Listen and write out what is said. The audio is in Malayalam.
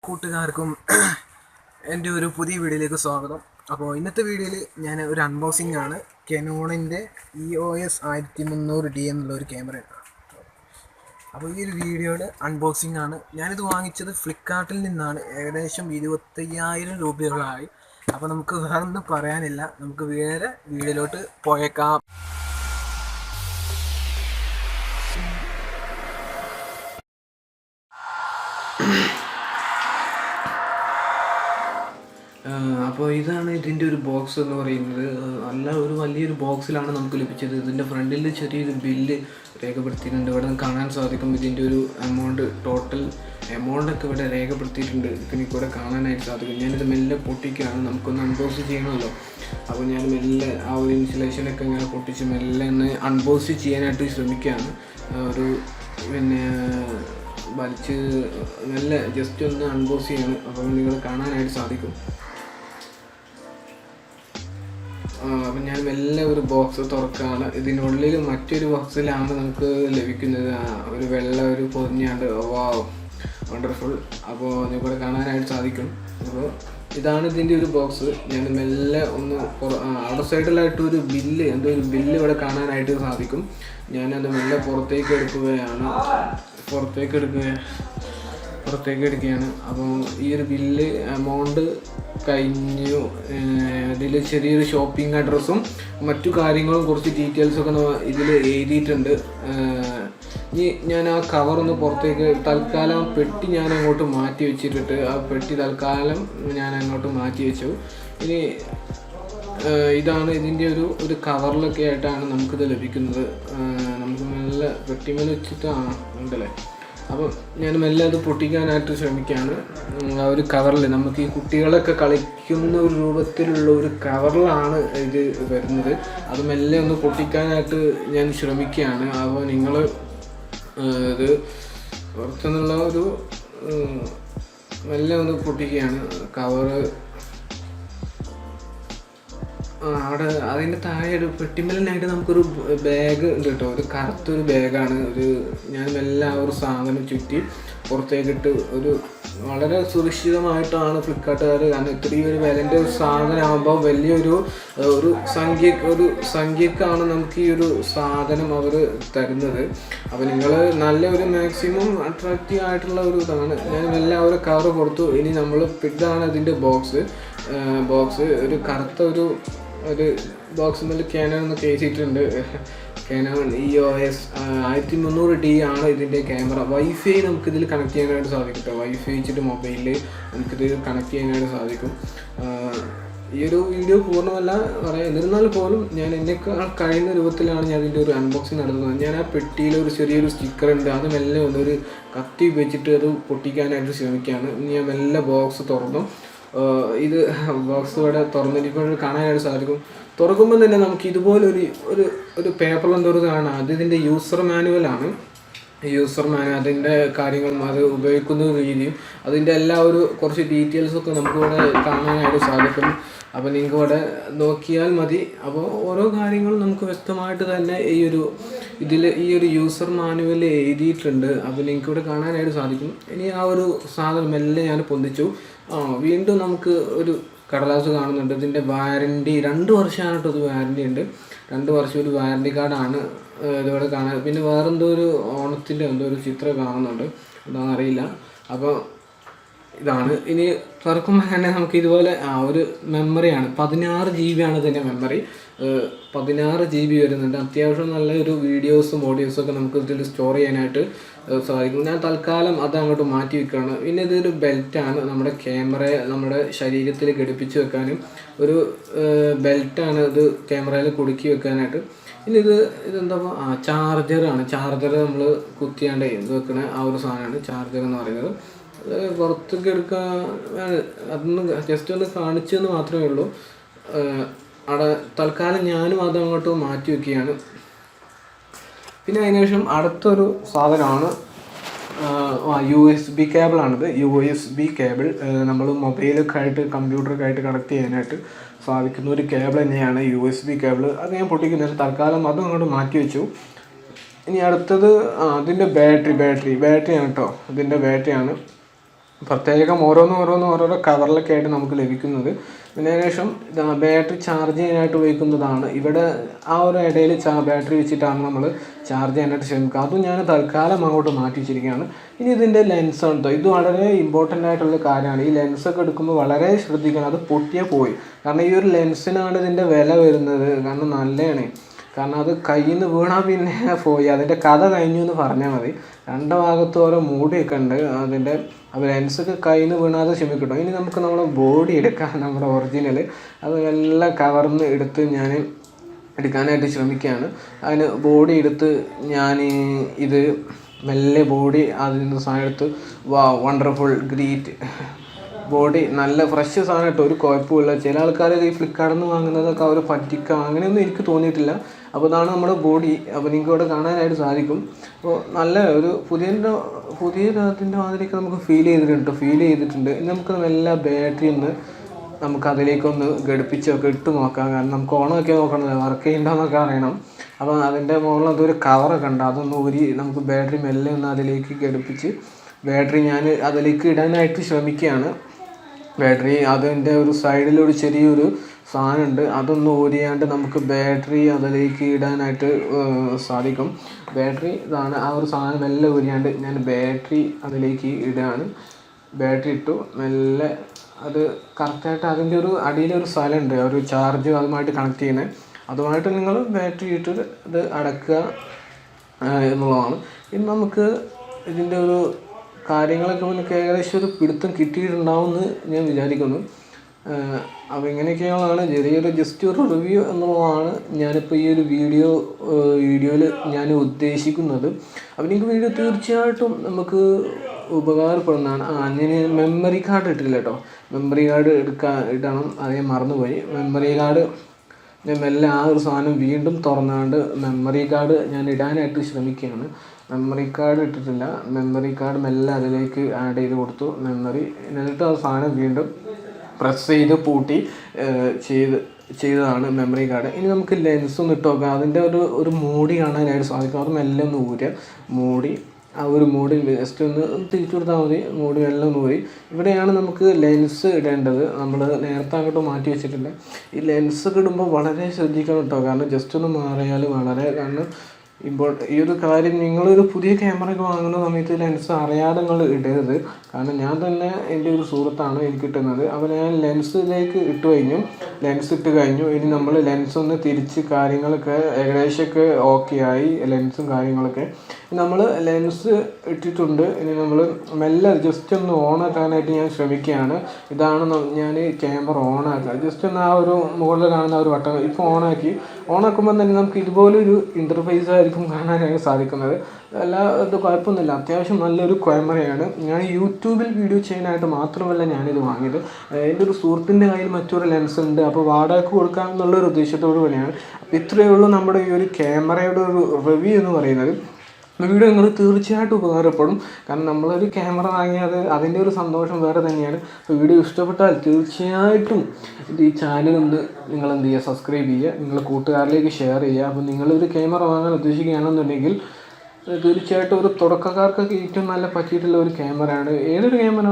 കൂട്ടുകാർക്കും എൻ്റെ ഒരു പുതിയ വീഡിയോയിലേക്ക് സ്വാഗതം. അപ്പോൾ ഇന്നത്തെ വീഡിയോയിൽ ഞാൻ ഒരു അൺബോക്സിംഗ് ആണ്. കെനോണിൻ്റെ EOS 1300D എന്നുള്ളൊരു ക്യാമറയാണ്. അപ്പോൾ ഈ ഒരു വീഡിയോയുടെ അൺബോക്സിംഗ് ആണ്. ഞാനിത് വാങ്ങിച്ചത് ഫ്ലിപ്കാർട്ടിൽ നിന്നാണ്. ഏകദേശം 25,000 രൂപയോളമായി. അപ്പോൾ നമുക്ക് വേറൊന്നും പറയാനില്ല, നമുക്ക് വേറെ വീഡിയോയിലോട്ട് പോയേക്കാം. അപ്പോൾ ഇതാണ് ഇതിൻ്റെ ഒരു ബോക്സ് എന്ന് പറയുന്നത്. ഒരു വലിയൊരു ബോക്സിലാണ് നമുക്ക് ലഭിച്ചത്. ഇതിൻ്റെ ഫ്രണ്ടിൽ ചെറിയൊരു ബില്ല് രേഖപ്പെടുത്തിയിട്ടുണ്ട്. ഇവിടെ കാണാൻ സാധിക്കും ഇതിൻ്റെ ഒരു ടോട്ടൽ എമൗണ്ടൊക്കെ ഇവിടെ രേഖപ്പെടുത്തിയിട്ടുണ്ട്. എനിക്ക് ഇവിടെ കാണാനായിട്ട് സാധിക്കും. ഞാനിത് മെല്ലെ പൊട്ടിക്കുകയാണ്, നമുക്കൊന്ന് അൺബോക്സ് ചെയ്യണമല്ലോ. അപ്പോൾ ഞാൻ മെല്ലെ ആ ഒരു ഇൻസുലേഷനൊക്കെ ഇങ്ങനെ പൊട്ടിച്ച് മെല്ലെ ഒന്ന് അൺബോക്സ് ചെയ്യാനായിട്ട് ശ്രമിക്കുകയാണ്. വലിച്ച് നല്ല ജസ്റ്റ് ഒന്ന് അൺബോക്സ് ചെയ്യാണ്. അപ്പോൾ നിങ്ങൾ കാണാനായിട്ട് സാധിക്കും. അപ്പം ഞാൻ മെല്ലെ ഒരു ബോക്സ് തുറക്കുകയാണ്. ഇതിനുള്ളിൽ മറ്റൊരു ബോക്സിലാണ് നമുക്ക് ലഭിക്കുന്നത്. ഒരു വെള്ള ഒരു പൊതിഞ്ഞാണ്ട് വണ്ടർഫുൾ. അപ്പോൾ നിങ്ങൾക്കിവിടെ കാണാനായിട്ട് സാധിക്കും. അപ്പോൾ ഇതാണ് ഇതിൻ്റെ ഒരു ബോക്സ്. ഞാൻ മെല്ലെ ഒന്ന് അവിടെ സൈഡിലായിട്ട് ഒരു ബില്ല് ഇവിടെ കാണാനായിട്ട് സാധിക്കും. ഞാനത് മെല്ലെ പുറത്തേക്ക് എടുക്കുകയാണ്. അപ്പോൾ ഈ ഒരു ബില്ല് എമൗണ്ട് കഴിഞ്ഞു. ഇതിൽ ചെറിയൊരു ഷോപ്പിംഗ് അഡ്രസ്സും മറ്റു കാര്യങ്ങളും കുറച്ച് ഡീറ്റെയിൽസൊക്കെ ഇതിൽ എഴുതിയിട്ടുണ്ട്. ഇനി ഞാൻ ആ കവറൊന്ന് പുറത്തേക്ക് തൽക്കാലം പെട്ടി ഞാൻ അങ്ങോട്ട് മാറ്റി വെച്ചിട്ട് ആ പെട്ടി തൽക്കാലം ഞാൻ അങ്ങോട്ട് മാറ്റി വെച്ചു. ഇനി ഇതാണ് ഇതിൻ്റെ ഒരു കവറിലൊക്കെ ആയിട്ടാണ് നമുക്കിത് ലഭിക്കുന്നത്. നമുക്ക് മെല്ലെ പെട്ടിമേൽ വെച്ചിട്ടാണ് ഉണ്ടല്ലേ. അപ്പം ഞാൻ മെല്ലെ അത് പൊട്ടിക്കാനായിട്ട് ശ്രമിക്കുകയാണ്. ആ ഒരു കവറിൽ നമുക്ക് ഈ കുട്ടികളൊക്കെ കളിക്കുന്ന ഒരു രൂപത്തിലുള്ള ഒരു കവറിലാണ് ഇത് വരുന്നത്. അത് മെല്ലെ ഒന്ന് പൊട്ടിക്കാനായിട്ട് ഞാൻ ശ്രമിക്കുകയാണ്. അപ്പോൾ നിങ്ങൾ ഇത് പുറത്തുനിന്നുള്ള ഒരു മെല്ലെ ഒന്ന് പൊട്ടിക്കുകയാണ് കവറ്. അവിടെ അതിൻ്റെ താഴെ ഒരു പെട്ടിമേലിനായിട്ട് നമുക്കൊരു ബാഗ് ഉണ്ട് കേട്ടോ. ഒരു കറുത്തൊരു ബാഗാണ്. ഞാൻ മെല്ലെ ആ ഒരു സാധനം ചുറ്റി പുറത്തേക്കിട്ട് വളരെ സുരക്ഷിതമായിട്ടാണ് ഫ്ലിപ്കാർട്ടുകാർ. കാരണം ഇത്രയും ഒരു വിലൻ്റെ ഒരു സാധനമാകുമ്പോൾ വലിയൊരു സംഖ്യക്കാണ് നമുക്ക് ഈ ഒരു സാധനം അവർ തരുന്നത്. അപ്പോൾ നിങ്ങൾ നല്ലൊരു മാക്സിമം അട്രാക്റ്റീവ് ആയിട്ടുള്ള ഒരു ഇതാണ്. ഞാൻ മെല്ലെ ആ ഒരു കവർ കൊടുത്തു. ഇനി ഇതാണ് ഇതിൻ്റെ ബോക്സ്. ഒരു കറുത്ത ഒരു ബോക്സ് മേലെ Canon എന്നൊക്കെ എഴുതിയിട്ടുണ്ട്. Canon EOS 1300D ആണ് ഇതിൻ്റെ ക്യാമറ. വൈഫൈ നമുക്കിതിൽ കണക്ട് ചെയ്യാനായിട്ട് സാധിക്കും കേട്ടോ. വൈഫൈ വെച്ചിട്ട് മൊബൈലിൽ നമുക്കിത് കണക്ട് ചെയ്യാനായിട്ട് സാധിക്കും. ഈ ഒരു വീഡിയോ പൂർണ്ണമല്ല പറയാം, എന്നിരുന്നാൽ പോലും ഞാൻ എന്നെക്കാൾ കഴിയുന്ന രൂപത്തിലാണ് ഞാൻ ഇതിൻ്റെ ഒരു അൺബോക്സിങ് നടത്തുന്നത്. ഞാൻ ആ പെട്ടിയിൽ ഒരു ചെറിയൊരു സ്റ്റിക്കർ ഉണ്ട്, അത് മെല്ലെ ഒരു കത്തി വെച്ചിട്ട് അത് പൊട്ടിക്കാനായിട്ട് ശ്രമിക്കുകയാണ്. ഇനി ഞാൻ മെല്ലെ ബോക്സ് തുറന്നു. ഇത് ബോക്സ് ഇവിടെ തുറന്നിരിക്കുമ്പോൾ കാണാനായിട്ട് സാധിക്കും. തുറക്കുമ്പോൾ തന്നെ നമുക്ക് ഇതുപോലെ ഒരു പേപ്പർ കാണാം. അത് ഇതിൻ്റെ യൂസർ മാനുവലാണ്. അതിൻ്റെ കാര്യങ്ങളും അത് ഉപയോഗിക്കുന്ന രീതിയും അതിൻ്റെ എല്ലാ കുറച്ച് ഡീറ്റെയിൽസൊക്കെ നമുക്കിവിടെ കാണാനായിട്ട് സാധിക്കും. അപ്പോൾ നിങ്ങൾക്ക് ഇവിടെ നോക്കിയാൽ മതി. അപ്പോൾ ഓരോ കാര്യങ്ങളും നമുക്ക് വ്യക്തമായിട്ട് തന്നെ ഈ ഒരു യൂസർ മാനുവൽ എഴുതിയിട്ടുണ്ട്. അപ്പോൾ നിങ്ങൾക്ക് ഇവിടെ കാണാനായിട്ട് സാധിക്കും. ഇനി ആ ഒരു സാധനം മെല്ലെ ഞാൻ പൊന്തിച്ചു. വീണ്ടും നമുക്ക് ഒരു കടലാസ് കാണുന്നുണ്ട്. ഇതിൻ്റെ വാറൻറ്റി 2 വർഷമാണ് കേട്ടോ. ഇത് വാറൻറ്റി ഉണ്ട്. 2 വർഷം ഒരു വാറൻറ്റി കാർഡാണ് ഇതിവിടെ കാണാൻ. പിന്നെ വേറെന്തോ ഒരു ഓണത്തിൻ്റെ ഒരു ചിത്രം കാണുന്നുണ്ട്, എന്താണെന്ന് അറിയില്ല. അപ്പോൾ ഇതാണ്. ഇനി തുറക്കുമ്പോൾ തന്നെ നമുക്ക് ഇതുപോലെ ഒരു മെമ്മറിയാണ്. 16 GB ആണ് ഇതിൻ്റെ മെമ്മറി. 16 GB വരുന്നുണ്ട്. അത്യാവശ്യം നല്ലൊരു വീഡിയോസും ഓഡിയോസൊക്കെ നമുക്ക് ഇതിൽ സ്റ്റോർ ചെയ്യാനായിട്ട് സാധിക്കും. ഞാൻ തൽക്കാലം അത് അങ്ങോട്ട് മാറ്റി വെക്കുകയാണ്. പിന്നെ ഇതൊരു ബെൽറ്റാണ്. നമ്മുടെ ക്യാമറയെ നമ്മുടെ ശരീരത്തിൽ ഘടിപ്പിച്ച് വെക്കാനും ഒരു ബെൽറ്റാണ് ഇത് ക്യാമറയിൽ കുടുക്കി വെക്കാനായിട്ട്. ഇനി ഇതെന്താ ചാർജറാണ്. ചാർജർ നമ്മൾ കുത്തിയാണ്ട് വെക്കണ ആ ഒരു സാധനമാണ് ചാർജർ എന്ന് പറയുന്നത്. പുറത്തേക്ക് എടുക്കാൻ അതൊന്ന് ജസ്റ്റ് ഒന്ന് കാണിച്ചെന്ന് മാത്രമേ ഉള്ളൂ. അവിടെ തൽക്കാലം ഞാനും അത് അങ്ങോട്ട് മാറ്റി വയ്ക്കുകയാണ്. പിന്നെ അതിനുശേഷം അടുത്തൊരു സാധനമാണ് USB കേബിളാണിത്. USB കേബിൾ നമ്മൾ മൊബൈലൊക്കെ ആയിട്ട് കമ്പ്യൂട്ടറൊക്കെ ആയിട്ട് കണക്ട് ചെയ്യാനായിട്ട് സാധിക്കുന്ന ഒരു കേബിൾ തന്നെയാണ് USB കേബിൾ. അത് ഞാൻ പൊട്ടിക്കുന്നില്ല, തൽക്കാലം അതും അങ്ങോട്ട് മാറ്റി വെച്ചു. ഇനി അടുത്തത് അതിൻ്റെ ബാറ്ററിയാണ് കേട്ടോ. ഇതിൻ്റെ ബാറ്ററിയാണ്. പ്രത്യേകം ഓരോരോ കവറിലൊക്കെ ആയിട്ട് നമുക്ക് ലഭിക്കുന്നത്. പിന്നെ ശേഷം ബാറ്ററി ചാർജ് ചെയ്യാനായിട്ട് ഉപയോഗിക്കുന്നതാണ്. ഇവിടെ ആ ഒരു ഇടയിൽ ബാറ്ററി വെച്ചിട്ടാണ് നമ്മൾ ചാർജ് ചെയ്യാനായിട്ട് ശ്രമിക്കുക. അതും ഞാൻ തൽക്കാലം അങ്ങോട്ട് മാറ്റി വെച്ചിരിക്കുകയാണ്. ഇനി ഇതിൻ്റെ ലെൻസാണ് കേട്ടോ. ഇത് വളരെ ഇമ്പോർട്ടൻ്റ് ആയിട്ടുള്ള കാര്യമാണ്. ഈ ലെൻസൊക്കെ എടുക്കുമ്പോൾ വളരെ ശ്രദ്ധിക്കണം, അത് പൊട്ടിയാൽ പോയി. കാരണം ഈ ഒരു ലെൻസിനാണ് ഇതിൻ്റെ വില വരുന്നത്. കാരണം നല്ലതാണ്. കാരണം അത് കയ്യിൽ നിന്ന് വീണാൽ പിന്നെ പോയി, അതിൻ്റെ കഥ കഴിഞ്ഞു എന്ന് പറഞ്ഞാൽ മതി. രണ്ട് ഭാഗത്തും ഓരോ മൂടിയൊക്കെ ഉണ്ട്. അതിൻ്റെ ലെൻസൊക്കെ കയ്യിൽ നിന്ന് വീണാതെ ക്ഷമിക്കട്ടോ. ഇനി നമുക്ക് നമ്മുടെ ബോഡി എടുക്കാം, നമ്മുടെ ഒറിജിനൽ. അത് എല്ലാം കവർന്ന് എടുത്ത് ഞാൻ എടുക്കാനായിട്ട് ശ്രമിക്കുകയാണ്. അതിന് ബോഡി എടുത്ത് ഞാൻ ഇത് മെല്ലെ ബോഡി അതിൽ നിന്ന് സാധനം എടുത്ത് വണ്ടർഫുൾ ഗ്രീറ്റ് ബോഡി നല്ല ഫ്രഷ് സാധനം കേട്ടോ, ഒരു കുഴപ്പമില്ല. ചില ആൾക്കാർ ഈ ഫ്ലിപ്കാർട്ടിൽ നിന്ന് വാങ്ങുന്നതൊക്കെ അവർ പറ്റിക്കാം, അങ്ങനെയൊന്നും എനിക്ക് തോന്നിയിട്ടില്ല. അപ്പോൾ ഇതാണ് നമ്മുടെ ബോഡി. അപ്പോൾ നിങ്ങൾക്ക് ഇവിടെ കാണാനായിട്ട് സാധിക്കും. അപ്പോൾ നല്ല ഒരു പുതിയ അതിൻ്റെ മാതിരിയൊക്കെ നമുക്ക് ഫീൽ ചെയ്തിട്ടുണ്ട്. ഇനി നമുക്ക് എല്ലാ ബാറ്ററി ഒന്ന് നമുക്ക് അതിലേക്കൊന്ന് ഘടിപ്പിച്ചൊക്കെ ഇട്ട് നോക്കാം. കാരണം നമുക്ക് ഓണമൊക്കെ നോക്കണമല്ലോ, വർക്ക് ചെയ്യണ്ടെന്നൊക്കെ അറിയണം. അപ്പോൾ അതിൻ്റെ മുകളിൽ അതൊരു കവറൊക്കെ ഉണ്ട്, അതൊന്ന് ഊരി നമുക്ക് ബാറ്ററി മെല്ലെ ഒന്ന് അതിലേക്ക് ഘടിപ്പിച്ച് ബാറ്ററി ഞാൻ അതിലേക്ക് ഇടാനായിട്ട് ശ്രമിക്കുകയാണ്. ബാറ്ററി അതിൻ്റെ ഒരു സൈഡിലൊരു ചെറിയൊരു സാധനമുണ്ട്, അതൊന്ന് ഊരിയാണ്ട് നമുക്ക് ബാറ്ററി അതിലേക്ക് ഇടാനായിട്ട് സാധിക്കും. ബാറ്ററി ഇതാണ്, ആ ഒരു സാധനം മെല്ലെ ഊരിയാണ്ട് ഞാൻ ബാറ്ററി അതിലേക്ക് ഇടുകയാണ്. ബാറ്ററി ഇട്ടു മെല്ലെ. അത് കറക്റ്റായിട്ട് അതിൻ്റെ ഒരു അടിയിലൊരു സ്ഥലമുണ്ട്, ഒരു ചാർജ് അതുമായിട്ട് കണക്ട് ചെയ്യുന്നത്. അതുമായിട്ട് നിങ്ങൾ ബാറ്ററി ഇട്ട് ഇത് അടക്കുക എന്നുള്ളതാണ്. ഇനി നമുക്ക് ഇതിൻ്റെ ഒരു കാര്യങ്ങളൊക്കെ നമുക്ക് ഏകദേശം ഒരു പിടുത്തം കിട്ടിയിട്ടുണ്ടാവുമെന്ന് ഞാൻ വിചാരിക്കുന്നു. അപ്പോൾ ഇങ്ങനെയൊക്കെയാണ് ചെറിയൊരു ജസ്റ്റ് ഒരു റിവ്യൂ എന്നുള്ളതാണ് ഞാനിപ്പോൾ ഈ ഒരു വീഡിയോയിൽ ഞാൻ ഉദ്ദേശിക്കുന്നത്. അപ്പോൾ നിങ്ങൾക്ക് വീഡിയോ തീർച്ചയായിട്ടും നമുക്ക് ഉപകാരപ്പെടുന്നതാണ്. ഞാൻ മെമ്മറി കാർഡ് ഇട്ടില്ല കേട്ടോ, മെമ്മറി കാർഡ് ഇടണം, അതേ മറന്നുപോയി. മെമ്മറി കാർഡ് ഞാൻ മെല്ലെ ആ ഒരു സാധനം വീണ്ടും തുറന്നാണ്ട് മെമ്മറി കാർഡ് ഞാൻ ഇടാനായിട്ട് ശ്രമിക്കുകയാണ്. മെമ്മറി കാർഡ് ഇട്ടിട്ടില്ല, മെമ്മറി കാർഡ് മെല്ലെ അതിലേക്ക് ആഡ് ചെയ്ത് കൊടുത്തു മെമ്മറി. എന്നിട്ട് ആ സാധനം വീണ്ടും പ്രസ് ചെയ്ത് പൂട്ടി ചെയ്തതാണ് മെമ്മറി കാർഡ്. ഇനി നമുക്ക് ലെൻസ് ഒന്ന് ഇട്ട് നോക്കാം. അതിൻ്റെ ഒരു മൂടി കാണാനായിട്ട് സാധിക്കും. അത് മെല്ലെ ഒന്ന് ഊരുക, മൂടി ആ ഒരു മൂടി ജസ്റ്റ് ഒന്ന് തിരിച്ചു കൊടുത്താൽ മതി. മൂടി മെല്ലെ ഒന്ന് ഊരി ഇവിടെയാണ് നമുക്ക് ലെൻസ് ഇടേണ്ടത്. നമ്മൾ നേരത്തെ അങ്ങോട്ട് മാറ്റി വെച്ചിട്ടില്ല. ഈ ലെൻസ് ഒക്കെ ഇടുമ്പോൾ വളരെ ശ്രദ്ധിക്കണം കേട്ടോ, കാരണം ജസ്റ്റ് ഒന്ന് മാറിയാൽ വളരെ, കാരണം ഈ ഒരു കാര്യം നിങ്ങളൊരു പുതിയ ക്യാമറ ഒക്കെ വാങ്ങുന്ന സമയത്ത് ലെൻസ് അറിയാതെ നിങ്ങൾ ഇടരുത്. കാരണം ഞാൻ തന്നെ എൻ്റെ ഒരു സുഹൃത്താണ് എനിക്ക് കിട്ടുന്നത്. അപ്പോൾ ഞാൻ ലെൻസിലേക്ക് ലെൻസ് ഇട്ട് കഴിഞ്ഞു. ഇനി നമ്മൾ ലെൻസ് ഒന്ന് തിരിച്ച് കാര്യങ്ങളൊക്കെ ഏകദേശമൊക്കെ ഓക്കെ ആയി, ലെൻസും കാര്യങ്ങളൊക്കെ. നമ്മൾ ലെൻസ് ഇട്ടിട്ടുണ്ട്. ഇനി നമ്മൾ മെല്ലെ ജസ്റ്റ് ഒന്ന് ഓണാക്കാനായിട്ട് ഞാൻ ശ്രമിക്കുകയാണ്. ഇതാണ് ഞാൻ ക്യാമറ ഓണാക്കുക. ജസ്റ്റ് ഒന്ന് ആ ഒരു മുകളിൽ കാണുന്ന ഒരു ബട്ടൺ ഇപ്പോൾ ഓണാക്കുമ്പോൾ തന്നെ നമുക്ക് ഇതുപോലൊരു ഇൻ്റർഫേസ് ആയിരിക്കും കാണാനായിട്ട് സാധിക്കുന്നത്. ഇത് കുഴപ്പമൊന്നുമില്ല, അത്യാവശ്യം നല്ലൊരു ക്യാമറയാണ്. ഞാൻ യൂട്യൂബിൽ വീഡിയോ ചെയ്യാനായിട്ട് മാത്രമല്ല ഞാനിത് വാങ്ങിയത്. എൻ്റെ ഒരു സുഹൃത്തിൻ്റെ കയ്യിൽ മറ്റൊരു ലെൻസ് ഉണ്ട്, അപ്പോൾ വാടകയ്ക്ക് കൊടുക്കാം എന്നുള്ളൊരു ഉദ്ദേശത്തോടു കൂടിയാണ്. അപ്പോൾ ഇത്രയേ ഉള്ളൂ നമ്മുടെ ഈ ഒരു ക്യാമറയുടെ ഒരു റിവ്യൂ എന്ന് പറയുന്നത്. വീഡിയോ നിങ്ങൾ തീർച്ചയായിട്ടും ഉപകാരപ്പെടും. കാരണം നമ്മളൊരു ക്യാമറ വാങ്ങിയത് അതിൻ്റെ ഒരു സന്തോഷം വേറെ തന്നെയാണ്. അപ്പോൾ വീഡിയോ ഇഷ്ടപ്പെട്ടാൽ തീർച്ചയായിട്ടും ഈ ചാനൽ ഒന്ന് നിങ്ങൾ എന്ത് ചെയ്യുക, സബ്സ്ക്രൈബ് ചെയ്യുക, നിങ്ങളുടെ കൂട്ടുകാരിലേക്ക് ഷെയർ ചെയ്യുക. അപ്പോൾ നിങ്ങളൊരു ക്യാമറ വാങ്ങാൻ ഉദ്ദേശിക്കുകയാണെന്നുണ്ടെങ്കിൽ തീർച്ചയായിട്ടും ഒരു തുടക്കക്കാർക്കൊക്കെ ഏറ്റവും നല്ല പറ്റിയിട്ടുള്ള ഒരു ക്യാമറയാണ്. ഏതൊരു ക്യാമറ